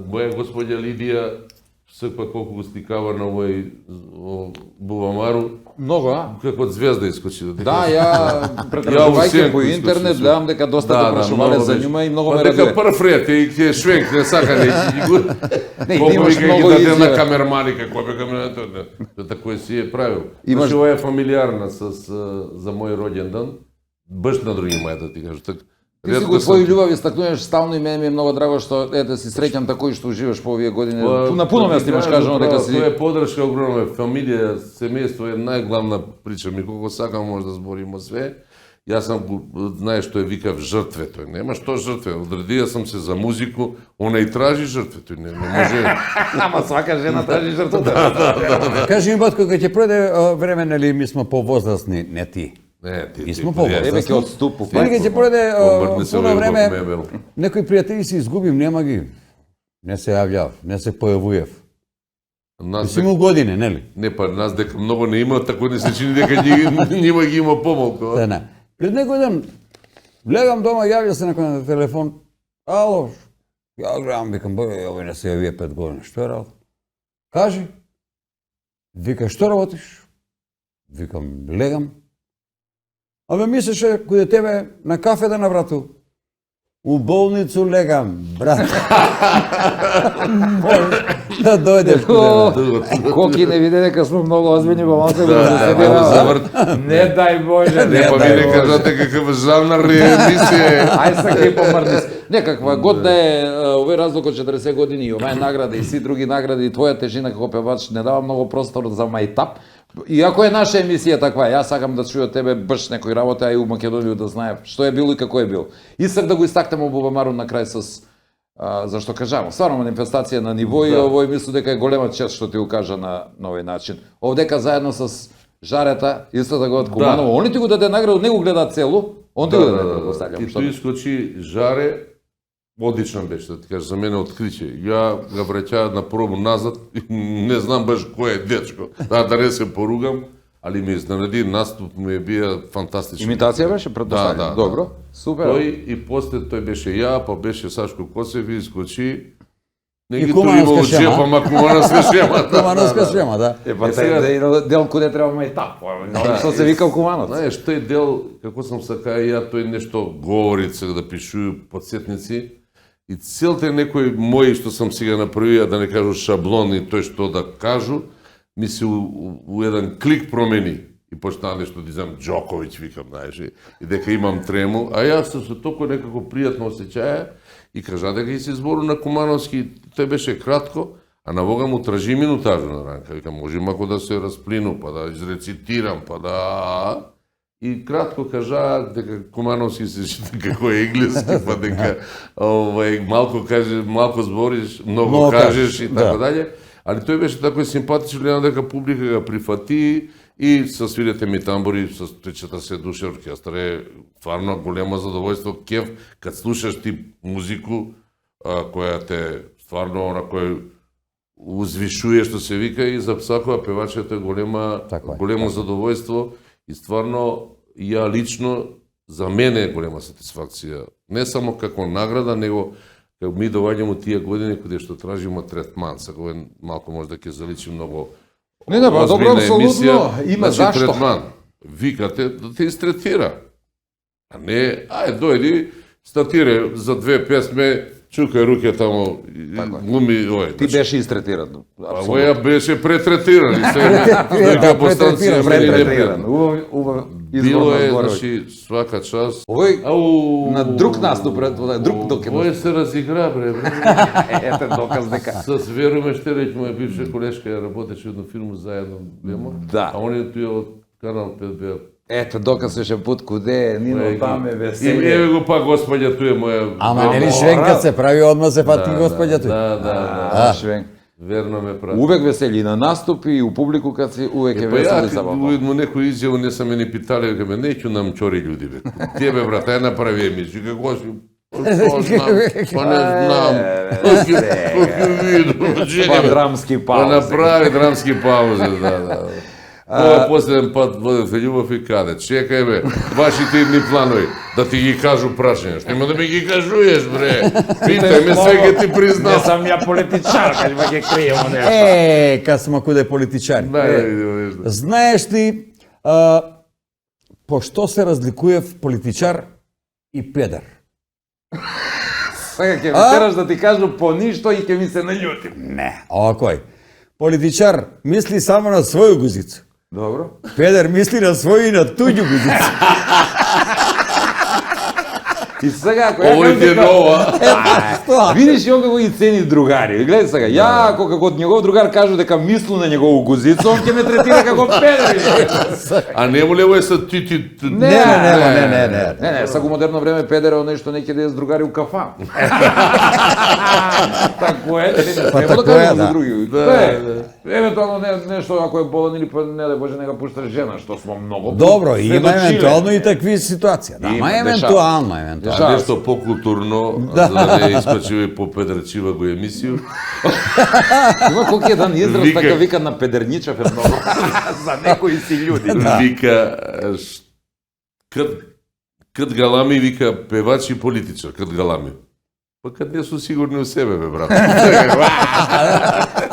моја господја Лидија, секој колку го стикава на овој Бувамару, Многу, а? како звезда искочи. Да, ја претражувајќи по интернет, гледам дека доста те прашувале за њума и многу ме Па дека радуе. прв ред и ќе швенк, не сака не го. Не, Колку имаш вика многу ги даде на изјави. камермани како бе камермани, тако си е правил. Имаш- Имаш ова е фамилиарна за мој роѓендан, баш на други мај да ти кажам. Ти си го твои љубави стакнуваш стално и мене ми е многу драго што ете си среќан такој што уживаш по овие години. На пуно место имаш кажано дека си. Тоа е подршка огромна, фамилија, семејство е најглавна прича. Ми колку сакам може да збориме све. Јас сам знаеш што е викав жртве, тој нема што жртве. Одредија сам се за музику, она и тражи жртве, тој не може. Ама свака жена тражи жртвата. Кажи ми, батко, кога ќе пројде време, нели, ми сме повозрастни, не ти. Не, ти. И сме повозрастни. Еве ќе отступу. Нели, кога ќе пројде Обрни се puno овој време, мебел. некои пријатели си изгубим, нема ги. Не се јавјав, не се појавуев. И Нас си имал години, нели? Не, па нас дека многу не има, тако не се чини дека нима ги има помалку. Да, не. Пред некој ден, легам дома, јавја се некој на телефон. Ало, ја гледам, викам, бе, овој не се јавија 5 години, што е работа? Кажи. Вика, што работиш? Викам, легам. Абе, мислеше, кој тебе на кафе да наврату. У болницу легам, брат. Да дојдеш куде. Коки не виде дека сме многу озбилни, во малце го Да, заседира. Не дај Боже, Не, па ви не кажате каква жанр емисија. Ај сакај помрди се. Некаква год да е овој разлог од 40 години и оваа награда и си други награди и твоја тежина како певач не дава многу простор за мајтап. Иако е наша емисија таква, јас сакам да чуја тебе баш некој работа, а и у Македонија да знае што е било и како е било. Искав да го истакнеме Бубамару на крај с зашто кажам, стварно манифестација на ниво и овој мислам дека е голема чест што ти го кажа на овој начин. Овдека заедно с Жарета, исто така од Куманово, они ти го даде награду, не го гледа целу, он ти го даде награду, оставljam. И тој искочи Жаре, одличен беше, да ти кажа, за мене откритие. Ја ga враќаат на пробу назад, не знам баш кој е дечко, да не се поругам, али ме изненади, наступ ми бија фантастичен. Имитација беше предпоставljam. Да. Добро, супер. Тој и после тој беше ја, па беше Сашко Косев и искочи. Не И ги тој има Кумановска од шема. джепа, ма Кумановска шема. Кумановска шема, да. Па сега- тај дел куде треба мајтап, што се вика Кумановц. Знаеш, тој дел, како сам сакаја ја, тој нешто говори, сега да пишуju подсетници, и целта е некој мој што сам сега направија, да не кажу шаблон и тој што да кажу, ми се у еден клик промени. И почна нешто да изам Джоковиќ, викам, знаеш, и дека имам трему, а јас се толку некако пријатно осеќаја и кажа дека и се збору на Кумановски, тој беше кратко, а на Бога му тражи минутажу на ранка. Викам, може мако да се расплину, па да изрецитирам, па да... И кратко кажа дека Кумановски се чита како енглески, па дека малку кажеш, малку збориш, многу кажеш и така даље. Али тој беше тако симпатичен, гледам дека публика го прифати и со свирете ми тамбури, со 40 души оркестар е стварно големо задоволство, кеф, кад слушаш ти музику која те стварно на кој узвишуе што се вика и за всакога певача е големо задоволство и стварно ја лично за мене е голема сатисфакција. Не само како награда, него како ми доаѓаме тие години каде што тражиме третман, сега малку може да ќе заличи многу. Не, па добро, апсолутно, има зашто. Третман, викате да те истретира. А не, дојди, статире за 2 песме, чукај руке таму, глуми овој. Ти беше истретиран. А овоја беше претретиран. Претретиран. Убав Било избор е, на зборови. значи, свака час. Овој на друг наступ, друг документ. Овој се разигра, бре. Ете доказ дека. С Веруме Штереќ, моја бивша колешка, ја работеше една фирма заедно бема. Да. А они тој од Канал 5 беа. Ете доказ беше пут куде, Нино там е И веселе. еве го па господја, тој е моја. Ама нели швенкат се прави одма се пати господја тој. Да. Швен. Верно ме прати. Увек весели и на наступи и у публику кад си увек е Па ја, весели забавно. уедно некој изјаво не са ме ни питале, века ме, неќу нам чори људи, бе. Тебе, брат, ај направи емисија, како си, што знам, па не знам, кој виду, Па драмски па паузи. направи драмски паузи, да. Ова последен пат водите љубов и каде, чекај бе, вашите идни планови, да ти ги кажу прашања, што има да ми ги кажуеш, бре, питај ме, све ќе ти Не признам. сам ја политичар, кај ќе криемо нешто. Kad smo kod političari. Дај да видиме нешто. Знаеш ли по што се разликuje политичар и педер? Сега ќе ме тераш да ти кажу по ништо и ќе ми се наљутим. Не, овакој. Политичар мисли само на своју гузицу. Добро. Педер мисли на своју и на туѓу гузицу. И сега ако ја Ово ти е кажам нова. видиш и он како ги цени другари. Гледај сега, ја ако како негов другар кажу дека мислу на негову гузицу, он ќе ме третира како педер. А не му лево е са ти... Не, сега у модерно време педер е нешто некаде с другари у кафа. Тако е, Па не тако да кажам е, за да. други. Евентуално нешто ако е болен или па не да Боже не го пушташ жена, што смо многу. Добро, има сведочиле. евентуално и такви ситуации. Да, Има, ма дешава. евентуално. Дешава. Нешто покултурно, за да не искочиме по педерчива го емисију. Има колку еден израз Вика- така вика на педерничав е многу. За некои си људи. Вика, кад галами, вика, певач и политичар, кад галами. Па кад не су сигурни у себе, бе, брат.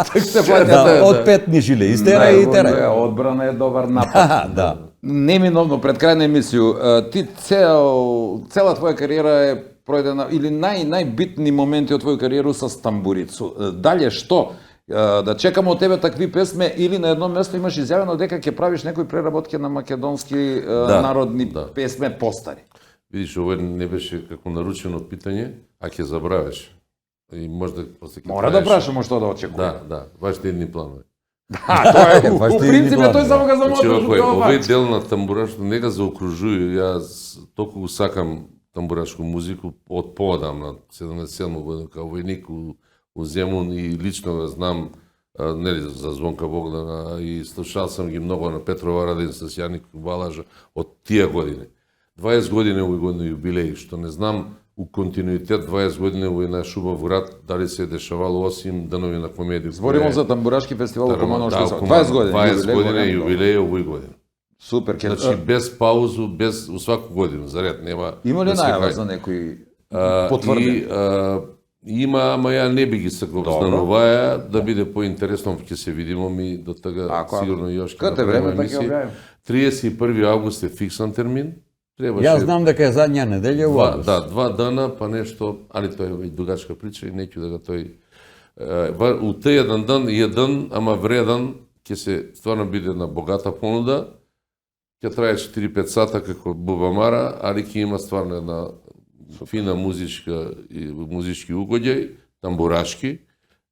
Така се Да, плаќа. од петни жиле, истера и тера. Одбрана е добар напад. Да. Неминовно пред крај на емисију, ти цела твоја кариера е пројдена или најбитни моменти од твоја кариеру со Тамбурицу. Дале што? Да чекаме од тебе такви песме или на едно место имаш изјавено дека ќе правиш некои преработки на македонски народни песме постари. Видиш, ова не беше како наручено питање, а ќе забравиш. И можда после ќе Мора да траеш. прашамо што да очекуваме. Да, вашите едни планови. Тоа е, Баш у ти принцип ни тој само га Значи, замоташ овој, во овој дел на тамбурашко не га заокружуju, јас толку го сакам тамбурашку музику од поодамна, 77 година као војник у Земун и лично го знам, нели за Звонка Богдана и слушал сам ги многу на Петрова Радин с Јаник Балажа од тие години. 20 години овој година јубилеј, што не знам у континуитет 20 години во наш убав град дали се дешавало осим данови на комедија. Збориме за тамбурашки фестивал во Куманово Да, што 20 години. 20 години голем, јубилеј овој година. Супер, ќе Значи без паузу, без у сваку годину за ред нема. има ли без најава крај. за некои И потврдени? има, ама ја не би ги сакал стануваја да биде поинтересно, ќе се видимо ми до тога Ако- сигурно још ќе Кад е направиме време, така ќе емисија. објавиме. 31 август е фиксан термин. Требаше Јас знам дека е задња неделја во август. два дана, па нешто, али тоа е веќе дугачка прича и неќу да го тој у тој еден, ама вреден, ќе се стварно биде една богата понуда, ќе трае 4-5 сата како Бубамара, али ќе има стварно една фина музички угодјај, тамбурашки,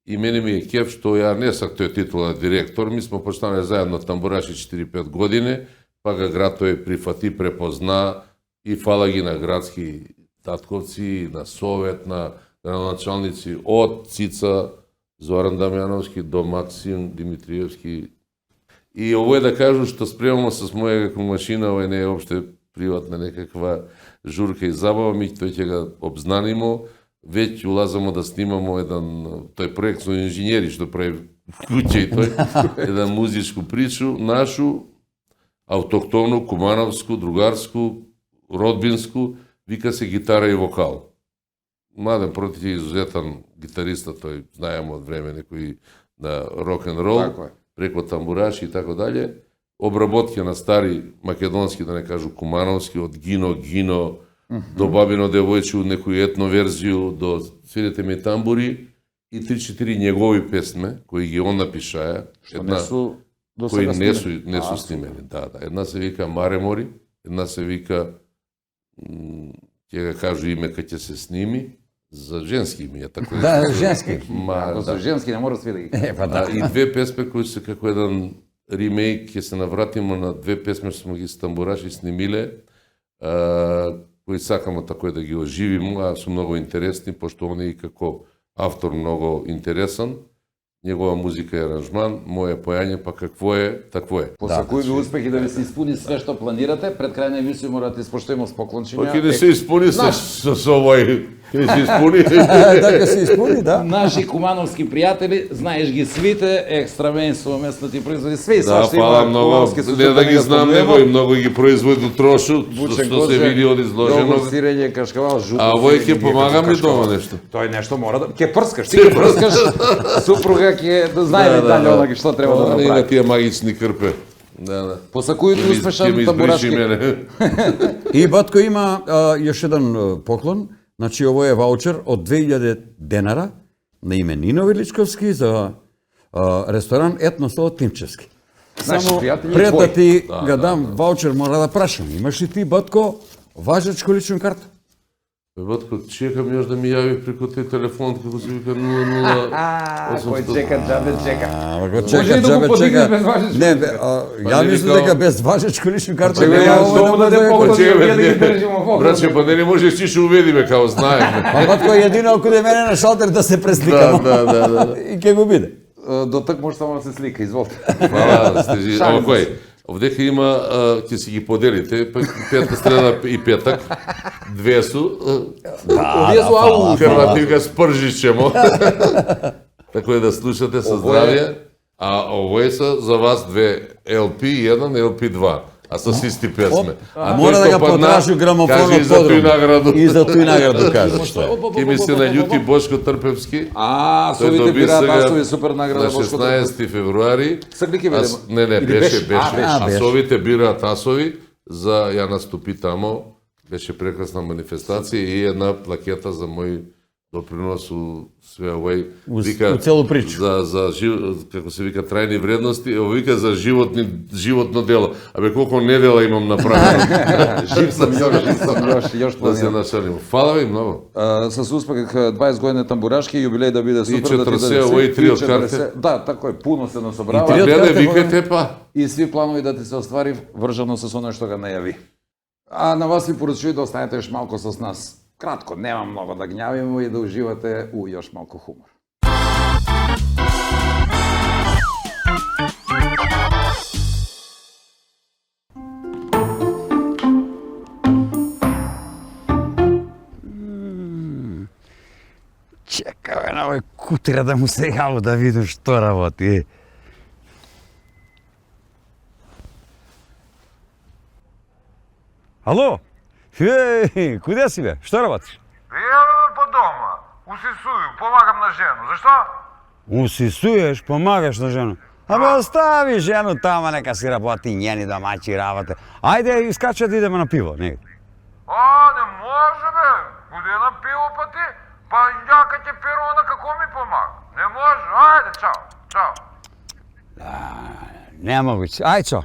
и мене ми е кеф што ја не сак тој титула на директор, ми смо почнали заедно тамбураши 4-5 години, па га град тој прифати, препозна и фала ги на градски татковци, на совет, на градоначалници од Цица, Зоран Дамјановски до Максим Димитриевски. И ово е да кажу што спремamo с моја како машина, ова не е опште приватна некаква журка и забава, ми тој ќе го обзнанимо, веќе улазамо да снимамо еден тој проект со инженери што прави куќа и тој, еден музичку причу, нашу, автохтоно, кумановску, другарску, родбинску, вика се гитара и вокал. Младен Против е изузетен гитариста, тој знаеме од време некои на рок-н-рол, Така е. преко тамбураши и така дале. Обработки на стари македонски, да не кажу кумановски, од Гино, до Бабино девојче, од некој етно верзију, до Свирете ми тамбури и 3-4 негови песме, кои ги он напишаја. Што не су до кои сега не снимени. су снимени. Да. Една се вика Маремори, една се вика ќе ga кажу име кога ќе се сними, за женски име, така Да, женски. Ако се женски не мора сви да ги. Па да. И две песме кои се како еден ремейк, ќе се навратиме на две песме што сме ги с тамбураши снимиле, кои сакамо тако да ги оживиме, а се многу интересни, пошто он е и како автор многу интересен. Негова музика и аранжман, моје појање, па какво е, такво е. Посакуј ви успех и да ви се испуни све што планирате. Пред крај на емисија морате испоштојмо с поклончиња. Па ќе не се испуни со овој, ќе не се испуни. Така се испуни, да. Наши кумановски пријатели, знаеш ги свите, екстрамен со местноти производи, све и Да, свашто фала има многу, кумановски не да ги знам него и многу ги производи трошу, што се види од изложено. Долго сирење, кашкавал, жуто. А овој ќе сирење, помага ми кашкавал. дома нешто. Тој нешто мора да ќе прскаш, ти ќе прскаш. Супруга ќе да знае детали онаки што треба да Има направи. тие магични крпе. Да. Посакујте успешан тамбурашки. И Батко има још еден поклон, значи ово е ваучер од 2000 денара на име Нино Величковски за ресторан Етносо од Тимчевски. Наши Само пријатели пред да твои. ти ga дам ваучер, мора да прашам, имаш ли ти, Батко, важечко лична карта? Батко, чекам јаш да ми јави преку тој телефон, како се вика 00... Кој чека, джабе чека. Го Може чека, ли да го джабе подигне чека. без важечко? Не, ја не мислам викао- дека без важечко лична карта. Чека, нема ја овој што му даде да поклон? Чекай, Ја да ги бе, држимо поклон. братче, па не можеш ти ше уведиме, као знаеме. Па Батко едино ако де мене на шалтер да се пресликам. Да. И ќе го биде. До так може само да се слика, изволте. Фала, стежи. Шалим Ама кој? Овдека има, ќе си ги поделите, па петка среда и петак, две су, Овие су ау. Хрвативка спржичемо. Така е да слушате со здравје, а овој се за вас две LP1, LP2. А со исти песме. А Мора тој да што го падна, потрашу грамофонот кажи за тој награду. И за тој награду кажа што е. Ке ми се наљути Бошко Трпевски. А, Тој совите доби бираат сега асови супер награда на Бошко 16 февруари. Срдики биде? Не, Или беше. А, беше. Асовите бираат асови за ја наступи тамо. Беше прекрасна манифестација и една плакета за мој допринос у све овој У целу причу. за како се вика трајни вредности, вика за животно дело. Абе колку недела имам направено. Жив сам још Да се планирам. нашалим. Фала ви многу. С успех 20 години тамбурашки, јубилеј да биде супер, да ти 40 даде овој сви, три од 40. карте. Да, тако е, пуно се насобрава. Три од Гледај, карте, викајте па. И сви планови да ти се оствари вржано со оној што га најави. А на вас ви поручуј да останете još малко с нас. Кратко, нема многу да гњавимо и да уживате у još малко хумор. Чекаме на овој кутира да му се јаво да видим што работи. Ало? Куде си бе? Што работиш? Еве по дома. Усисую, помагам на жену. Зашто? Усисуеш, помагаш на жена. Абе, остави жену тама, нека си работи njeni домаќи работе. Ајде, искача да идеме на пиво, негде. А, не може бе. Куде на пиво па ти? Па јака ќе перона како ми помага. Не може. Ајде, чао. Чао. Немогуќе. Ај, чо?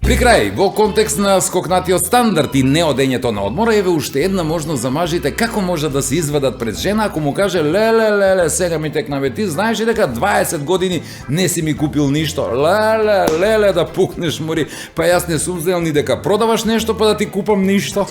При крај, во контекст на скокнатиот стандард и неодењето на одмора, еве уште една можност за мажите како може да се извадат пред жена ако му каже леле, сега ми текнаве, ти знаеш ли дека 20 години не си ми купил ништо, леле, да пукнеш мори, па јас не сум знел ни дека продаваш нешто па да ти купам ништо.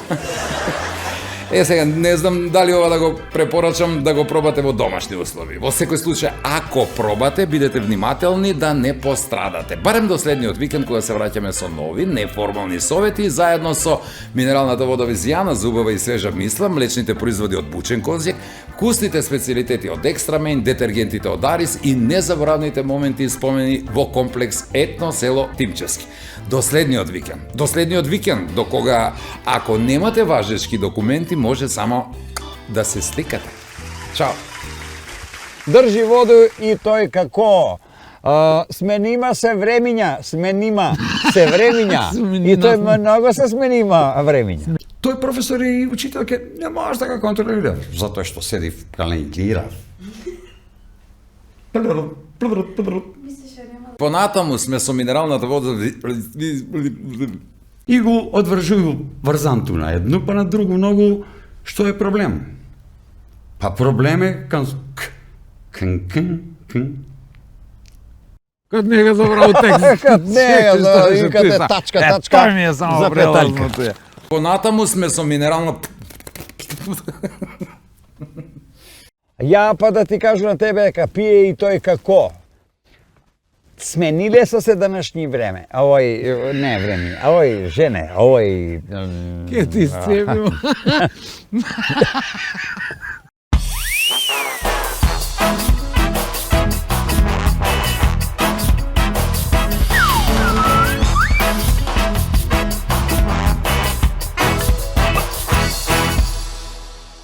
Сега, не знам дали ова да го препорачам да го пробате во домашни услови. Во секој случај, ако пробате, бидете внимателни да не пострадате. Барем до следниот викенд кога се враќаме со нови, неформални совети, заедно со минералната вода Визијана, за убава и свежа мисла, млечните производи од бучен конзјак, вкусните специјалитети од Екстрамен, детергентите од Арис и незаборавните моменти и спомени во комплекс Етно село Тимчевски. До следниот викенд, до кога ако немате важечки документи, може само да се сликате. Чао! Држи воду и тој како сменима се времиња, и тој многу се сменима времиња. Тој професор и учителке не може да го контролира, затоа што седи в каленкира. Понатаму сме со минералната вода И го одвржуju врзанту на едно, па на друго многу, што е проблем? Па проблем е Кн, кн, кн. Kad не ga забрал текст. Kad не ga забрал, викате тачка, тачка, Тоа ми е само запетајка. прелазното. Понатаму сме со минерална Ја па да ти кажу на тебе дека пие и тој како. Смениле со се данашни време. Овој, не време, овој жене, овој... Ке ти сцепил.